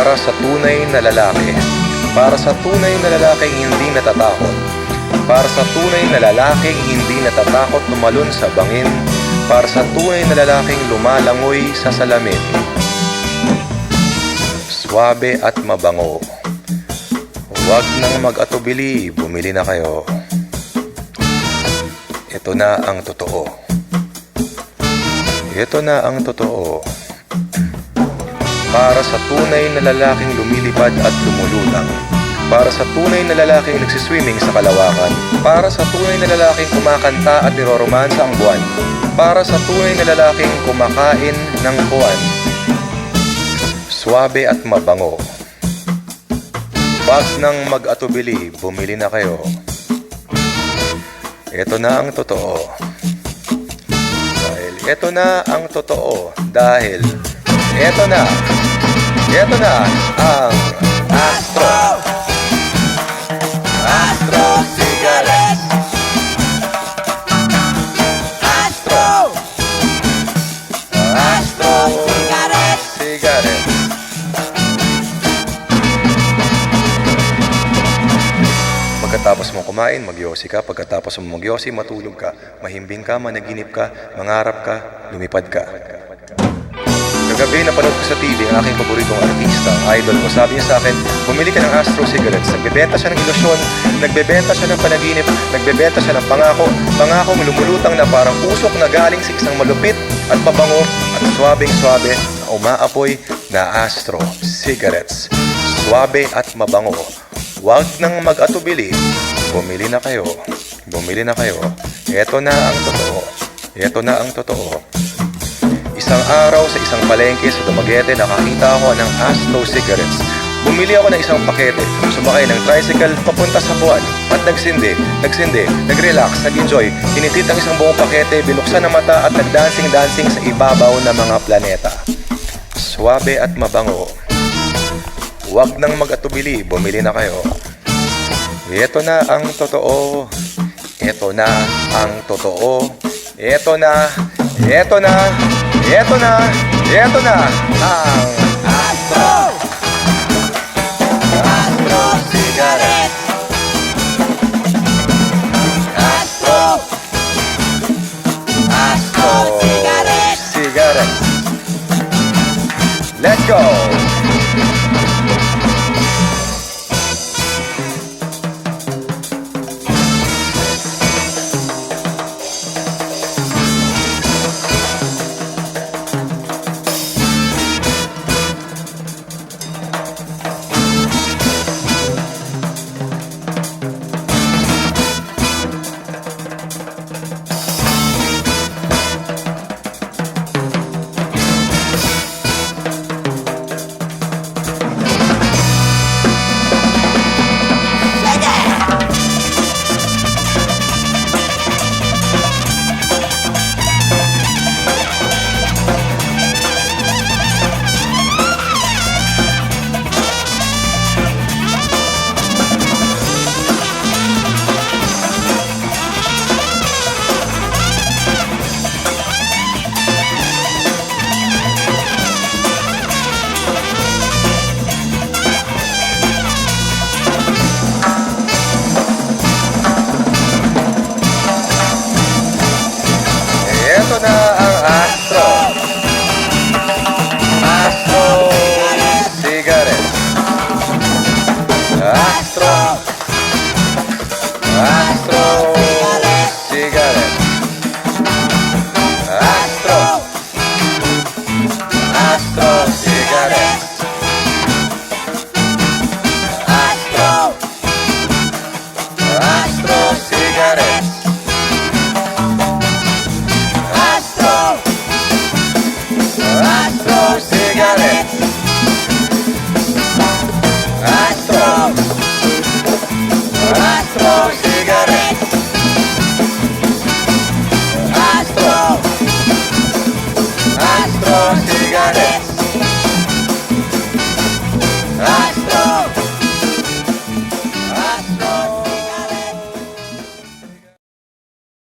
Para sa tunay na lalaki. Para sa tunay na lalaking hindi natatakot. Para sa tunay na lalaking hindi natatakot tumalon sa bangin. Para sa tunay na lalaking lumalangoy sa salamin. Suwabe at mabango. Huwag nang mag-atubili, bumili na kayo. Ito na ang totoo. Ito na ang totoo. Para sa tunay na lalaking lumilipad at lumulutang. Para sa tunay na lalaking nagsiswimming sa kalawakan. Para sa tunay na lalaking kumakanta at niroromansa ang buwan. Para sa tunay na lalaking kumakain ng buwan. Suwabe at mabango. Wag nang mag-atubili, bumili na kayo. Ito na ang totoo. Ito na ang totoo dahil ito na ang Astro Cigarettes. Astro Cigarettes. Pagkatapos mo kumain, magyosi ka. Pagkatapos mo magyosi, matulog ka. Mahimbing ka, managinip ka, mangarap ka, lumipad ka. Kagabi, napanood ko sa TV ang aking paboritong artista, ang idol ko. Sabi niya sa akin, bumili ka ng Astro Cigarettes. Nagbebenta siya ng ilusyon, nagbebenta siya ng panaginip, nagbebenta siya ng pangako. Pangakong lumulutang na parang usok na galing sa isang malupit at mabango at swabing-swabe na umaapoy na Astro Cigarettes. Swabe at mabango. Huwag nang mag-atubili, bumili na kayo. Bumili na kayo. Ito na ang totoo. Ito na ang totoo. Isang araw sa isang palengke sa Dumaguete, nakakita ako ng Astro Cigarettes. Bumili ako ng isang pakete, sumakay ng tricycle papunta sa buwan at nagsindi, nag-relax, nag-enjoy. Tinitit ang isang buong pakete, binuksan ang mata at nagdancing-dancing sa ibabaw ng mga planeta. Swabe at mabango. Huwag nang mag-atubili, bumili na kayo. Ito na ang totoo. Ito na ang totoo. Ito na ang Astro Cigarettes. Astro Cigarettes. Let's go! Ito na ang Astro Cigarettes. Astro Cigarettes. Astro Cigarettes. Astro Cigarettes.